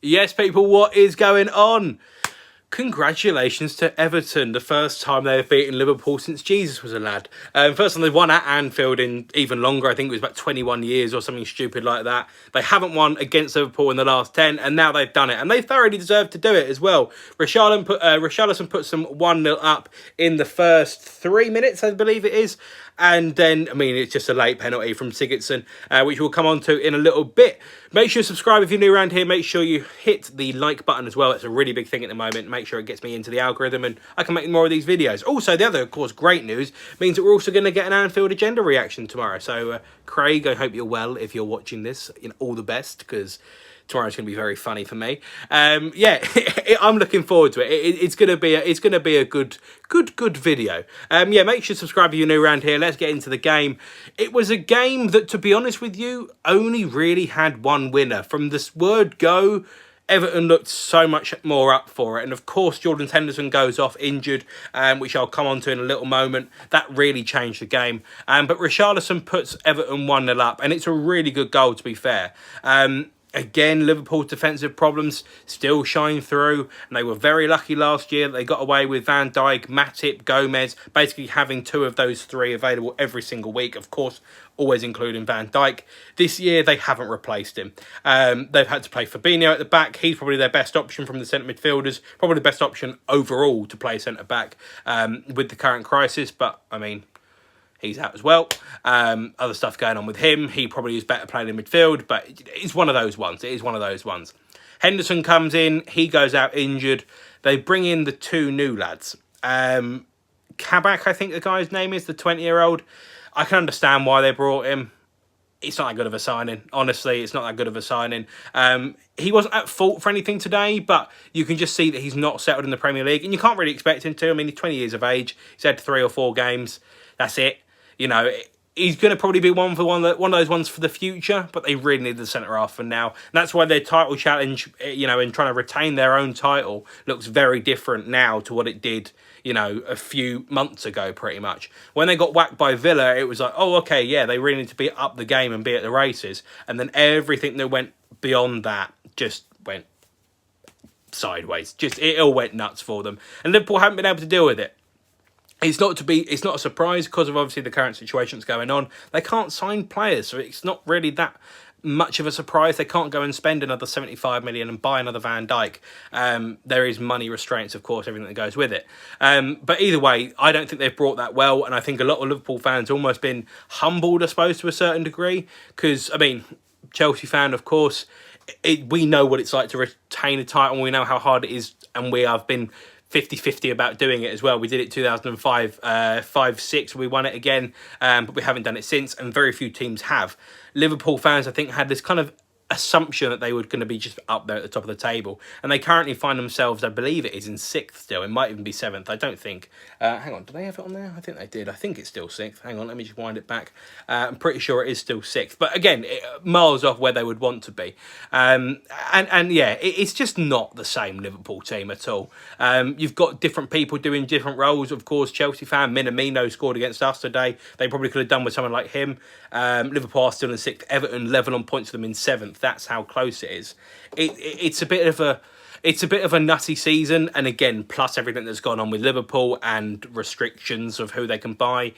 Yes, people, what is going on? Congratulations to Everton, the first time they have beaten Liverpool since Jesus was a lad. First time they won at Anfield in even longer, I think it was about 21 years or something stupid like that. They haven't won against Liverpool in the last 10, and now they've done it. And they thoroughly deserve to do it as well. Richarlison put some 1-0 up in the first 3 minutes, I believe it is. And then, I mean, it's just a late penalty from Sigurdsson, which we'll come on to in a little bit. Make sure you subscribe if you're new around here. Make sure you hit the like button as well. It's a really big thing at the moment. Make sure it gets me into the algorithm and I can make more of these videos. Also, the other, of course, great news means that we're also going to get an Anfield Agenda reaction tomorrow. So, Craig, I hope you're well if you're watching this. All the best, because tomorrow's going to be very funny for me. Yeah, I'm looking forward to it. It's going to be a good video. Yeah, make sure to subscribe if you're new around here. Let's get into the game. It was a game that, to be honest with you, only really had one winner. From this word go, Everton looked so much more up for it. And of course, Jordan Henderson goes off injured, which I'll come on to in a little moment. That really changed the game. But Richarlison puts Everton 1-0 up, and it's a really good goal, to be fair. Again, Liverpool's defensive problems still shine through, and they were very lucky last year that they got away with Van Dijk, Matip, Gomez, basically having two of those three available every single week, of course, always including Van Dijk. This year, they haven't replaced him. They've had to play Fabinho at the back. He's probably their best option from the centre midfielders, probably the best option overall to play centre-back with the current crisis, but, I mean, he's out as well. Other stuff going on with him. He probably is better playing in midfield, but it's one of those ones. It is one of those ones. Henderson comes in. He goes out injured. They bring in the two new lads. Kabak, I think the guy's name is, the 20-year-old. I can understand why they brought him. It's not that good of a signing. Honestly, it's not that good of a signing. He wasn't at fault for anything today, but you can just see that he's not settled in the Premier League, and you can't really expect him to. I mean, he's 20 years of age. He's had 3 or 4 games. That's it. You know, he's going to probably be one of those ones for the future, but they really need the centre-half for now. And that's why their title challenge, you know, in trying to retain their own title, looks very different now to what it did, you know, a few months ago, pretty much. When they got whacked by Villa, it was like, oh, okay, yeah, they really need to be up the game and be at the races. And then everything that went beyond that just went sideways. It all went nuts for them. And Liverpool haven't been able to deal with it. It's not a surprise because of obviously the current situation that's going on. They can't sign players, so it's not really that much of a surprise. They can't go and spend another 75 million and buy another Van Dijk. There is money restraints, of course, everything that goes with it. But either way, I don't think they've brought that well, and I think a lot of Liverpool fans almost been humbled, I suppose, to a certain degree. Because, I mean, Chelsea fan, of course, we know what it's like to retain a title, and we know how hard it is, and we have been 50-50 about doing it as well. We did it 2005, 5-6. We won it again, but we haven't done it since, and very few teams have. Liverpool fans, I think, had this kind of assumption that they were going to be just up there at the top of the table, and they currently find themselves, I believe it is, in 6th still. It might even be 7th, I don't think. Hang on, do they have it on there? I think they did. I think it's still 6th. Hang on, let me just wind it back. I'm pretty sure it is still 6th, but again, miles off where they would want to be. And yeah, it's just not the same Liverpool team at all. You've got different people doing different roles. Of course, Chelsea fan Minamino scored against us today. They probably could have done with someone like him. Liverpool are still in 6th. Everton level on points with them in 7th. That's how close it is. It's a bit of a nutty season, and again, plus everything that's gone on with Liverpool and restrictions of who they can buy,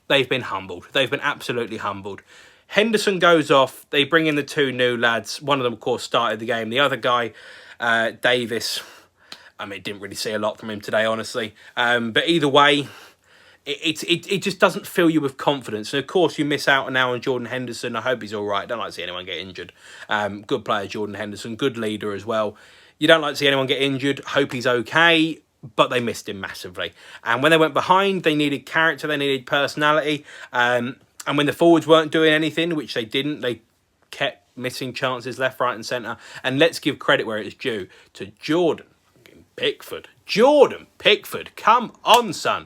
they've been humbled. They've been absolutely humbled. Henderson goes off. They bring in the two new lads. One of them, of course, started the game. The other guy, Davis, I mean, didn't really see a lot from him today, honestly. But either way, it just doesn't fill you with confidence. And of course, you miss out now on Jordan Henderson. I hope he's all right. Don't like to see anyone get injured. Good player, Jordan Henderson. Good leader as well. You don't like to see anyone get injured. Hope he's okay. But they missed him massively. And when they went behind, they needed character. They needed personality. And when the forwards weren't doing anything, which they didn't, they kept missing chances left, right and centre. And let's give credit where it is due to Jordan Pickford. Jordan Pickford. Come on, son.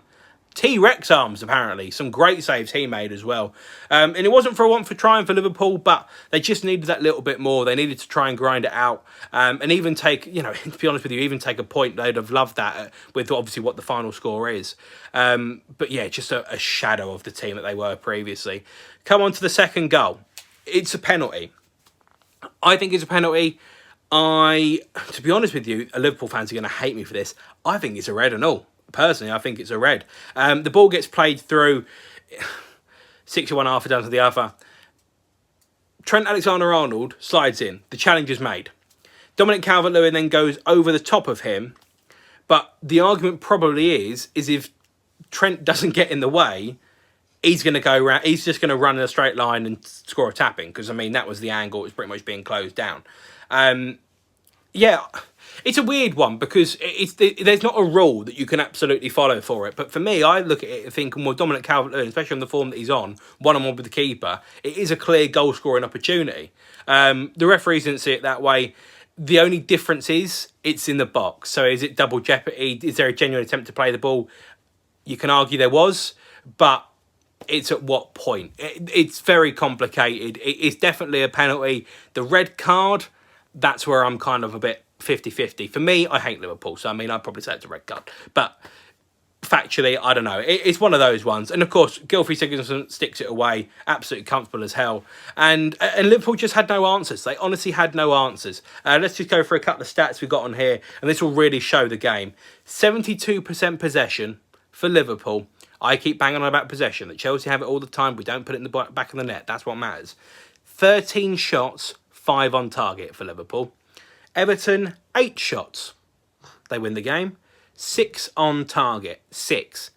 T-Rex arms, apparently. Some great saves he made as well. And it wasn't for trying for Liverpool, but they just needed that little bit more. They needed to try and grind it out. And even take, you know, to be honest with you, even take a point. They'd have loved that with obviously what the final score is. But yeah, just a shadow of the team that they were previously. Come on to the second goal. It's a penalty. I think it's a penalty. To be honest with you, Liverpool fans are going to hate me for this. I think it's a red and all. Personally, I think it's a red. The ball gets played through 61 half down to the other. Trent Alexander-Arnold slides in. The challenge is made. Dominic Calvert-Lewin then goes over the top of him. But the argument probably is if Trent doesn't get in the way, he's going to go around. He's just going to run in a straight line and score a tapping. Because, I mean, that was the angle. It was pretty much being closed down. Yeah, it's a weird one because there's not a rule that you can absolutely follow for it. But for me, I look at it and think, well, Dominic Calvert-Lewin, especially on the form that he's on, one-on-one with the keeper, it is a clear goal-scoring opportunity. The referees didn't see it that way. The only difference is it's in the box. So is it double jeopardy? Is there a genuine attempt to play the ball? You can argue there was, but it's at what point? It's very complicated. It's definitely a penalty. The red card, that's where I'm kind of a bit 50-50. For me, I hate Liverpool, so I mean, I'd probably say it's a red card. But factually, I don't know. It's one of those ones. And of course, Gylfi Sigurdsson sticks it away, absolutely comfortable as hell. And Liverpool just had no answers. They honestly had no answers. Let's just go for a couple of stats we've got on here, and this will really show the game. 72% possession for Liverpool. I keep banging on about possession, that Chelsea have it all the time. We don't put it in the back of the net. That's what matters. 13 shots, 5 on target for Liverpool. Everton, 8 shots. They win the game. 6 on target. 6.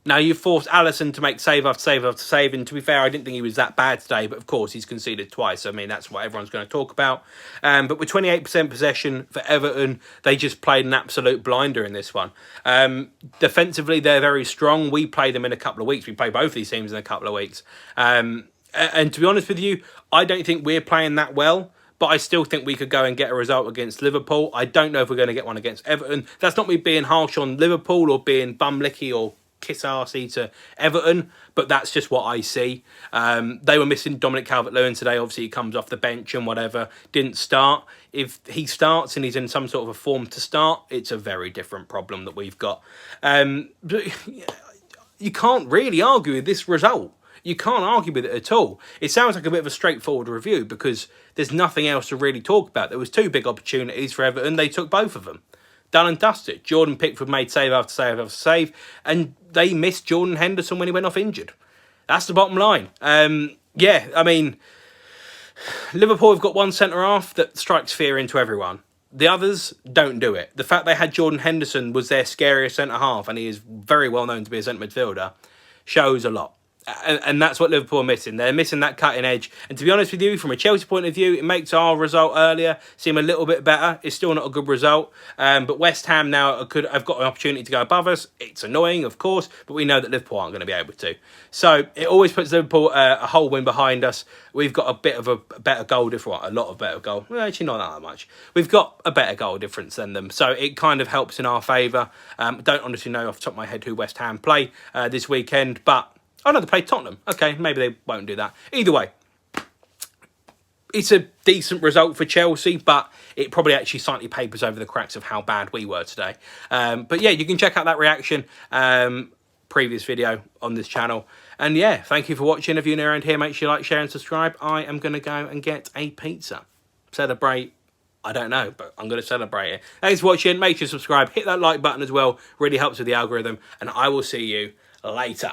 Now, you've forced Alisson to make save after save after save, and to be fair, I didn't think he was that bad today, but of course, he's conceded twice. I mean, that's what everyone's going to talk about. But with 28% possession for Everton, they just played an absolute blinder in this one. Defensively, they're very strong. We play them in a couple of weeks. We play both these teams in a couple of weeks. And to be honest with you, I don't think we're playing that well, but I still think we could go and get a result against Liverpool. I don't know if we're going to get one against Everton. That's not me being harsh on Liverpool or being bum-licky or kiss-arsey to Everton, but that's just what I see. They were missing Dominic Calvert-Lewin today. Obviously, he comes off the bench and whatever. Didn't start. If he starts and he's in some sort of a form to start, it's a very different problem that we've got. But you can't really argue with this result. You can't argue with it at all. It sounds like a bit of a straightforward review because there's nothing else to really talk about. There was 2 big opportunities for Everton. They took both of them. Done and dusted. Jordan Pickford made save after save after save, and they missed Jordan Henderson when he went off injured. That's the bottom line. Yeah, I mean, Liverpool have got one centre-half that strikes fear into everyone. The others don't do it. The fact they had Jordan Henderson was their scariest centre-half, and he is very well known to be a centre midfielder, shows a lot. And that's what Liverpool are missing. They're missing that cutting edge. And to be honest with you, from a Chelsea point of view, it makes our result earlier seem a little bit better. It's still not a good result. But West Ham now have got an opportunity to go above us. It's annoying, of course, but we know that Liverpool aren't going to be able to. So it always puts Liverpool a whole win behind us. We've got a bit of a better goal difference. A lot of better goal. Well, actually, not that much. We've got a better goal difference than them. So it kind of helps in our favour. Don't honestly know off the top of my head who West Ham play this weekend, but oh no, they play Tottenham. Okay, maybe they won't do that. Either way, it's a decent result for Chelsea, but it probably actually slightly papers over the cracks of how bad we were today. But yeah, you can check out that reaction, previous video on this channel. And yeah, thank you for watching. If you're new around here, make sure you like, share and subscribe. I am going to go and get a pizza. Celebrate. I don't know, but I'm going to celebrate it. Thanks for watching. Make sure you subscribe. Hit that like button as well. Really helps with the algorithm. And I will see you later.